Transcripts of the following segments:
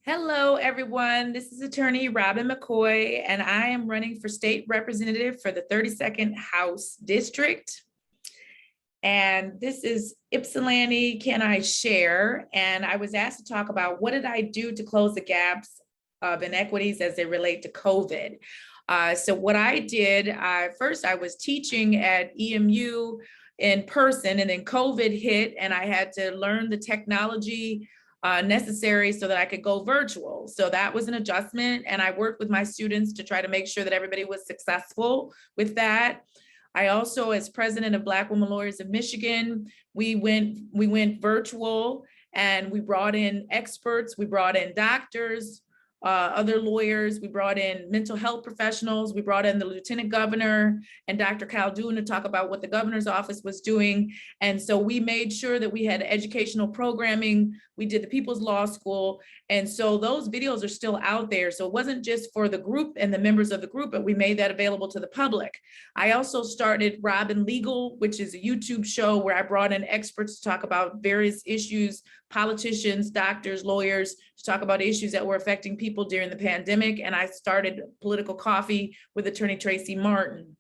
Hello, everyone. This is attorney Robyn McCoy, and I am running for state representative for the 32nd House District. And this is Ypsilanti Can I Share? And I was asked to talk about what did I do to close the gaps of inequities as they relate to COVID. So what I did, first I was teaching at EMU in person, and then COVID hit and I had to learn the technology necessary so that I could go virtual. So that was an adjustment, and I worked with my students to try to make sure that everybody was successful with that. I also, as president of Black Women Lawyers of Michigan, we went virtual, and we brought in experts, we brought in doctors, other lawyers, we brought in mental health professionals, we brought in the Lieutenant Governor and Dr. Khaldun to talk about what the governor's office was doing. And so we made sure that we had educational programming. We did the People's Law School. And so those videos are still out there. So it wasn't just for the group and the members of the group, but we made that available to the public. I also started Robyn Legal, which is a YouTube show where I brought in experts to talk about various issues, politicians, doctors, lawyers, to talk about issues that were affecting people during the pandemic. And I started Political Coffee with attorney Tracy Martin.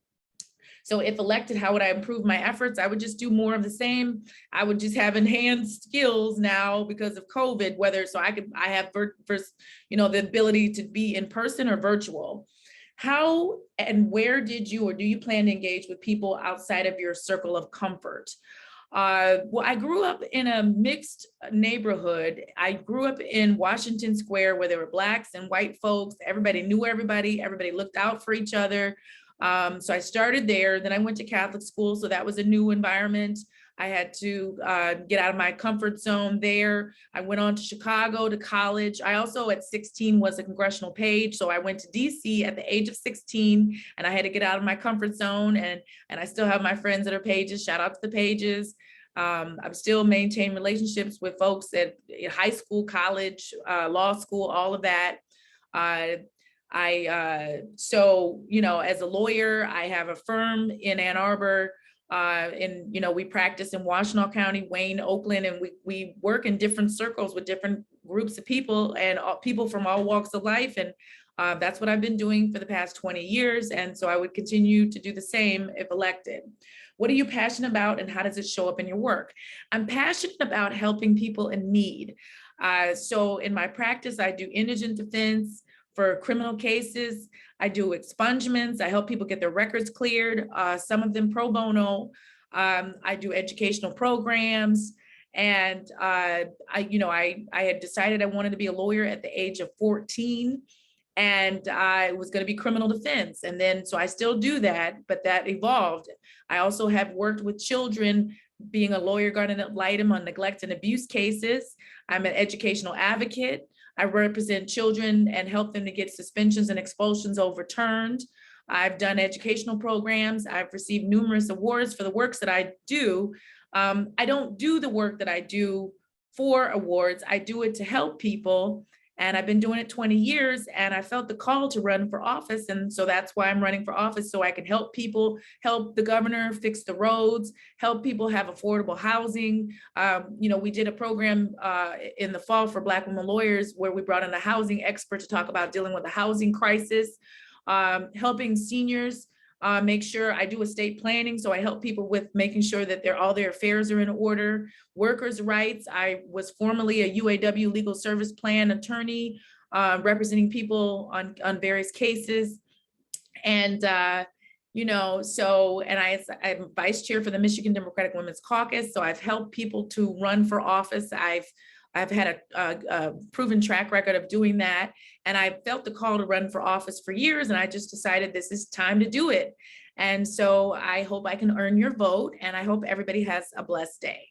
So if elected, how would I improve my efforts? I would just do more of the same. I would just have enhanced skills now because of COVID, I have the ability to be in person or virtual. How and where did you, or do you plan to engage with people outside of your circle of comfort? Well, I grew up in a mixed neighborhood. I grew up in Washington Square where there were Blacks and white folks. Everybody knew everybody. Everybody looked out for each other. So I started there. Then I went to Catholic school. So that was a new environment. I had to get out of my comfort zone there. I went on to Chicago to college. I also at 16 was a congressional page. So I went to DC at the age of 16 and I had to get out of my comfort zone. And I still have my friends that are pages. Shout out to the pages. I've still maintained relationships with folks at high school, college, law school, all of that. So, as a lawyer, I have a firm in Ann Arbor, we practice in Washtenaw County, Wayne, Oakland, and we work in different circles with different groups of people and people from all walks of life. And that's what I've been doing for the past 20 years. And so I would continue to do the same if elected. What are you passionate about and how does it show up in your work? I'm passionate about helping people in need. So in my practice, I do indigent defense for criminal cases. I do expungements. I help people get their records cleared, some of them pro bono. I do educational programs. And I had decided I wanted to be a lawyer at the age of 14. And I was going to be criminal defense. And then, so I still do that, but that evolved. I also have worked with children, being a lawyer guardian ad litem on neglect and abuse cases. I'm an educational advocate. I represent children and help them to get suspensions and expulsions overturned. I've done educational programs. I've received numerous awards for the works that I do. I don't do the work that I do for awards. I do it to help people. And I've been doing it 20 years and I felt the call to run for office. And so that's why I'm running for office, so I can help people, help the governor fix the roads, help people have affordable housing. We did a program in the fall for Black women lawyers where we brought in a housing expert to talk about dealing with the housing crisis, helping seniors make sure. I do estate planning, so I help people with making sure that all their affairs are in order. Workers' rights, I was formerly a UAW legal service plan attorney, representing people on various cases. And, I'm vice chair for the Michigan Democratic Women's Caucus, so I've helped people to run for office. I've had a proven track record of doing that. And I felt the call to run for office for years, and I just decided this is time to do it. And so I hope I can earn your vote, and I hope everybody has a blessed day.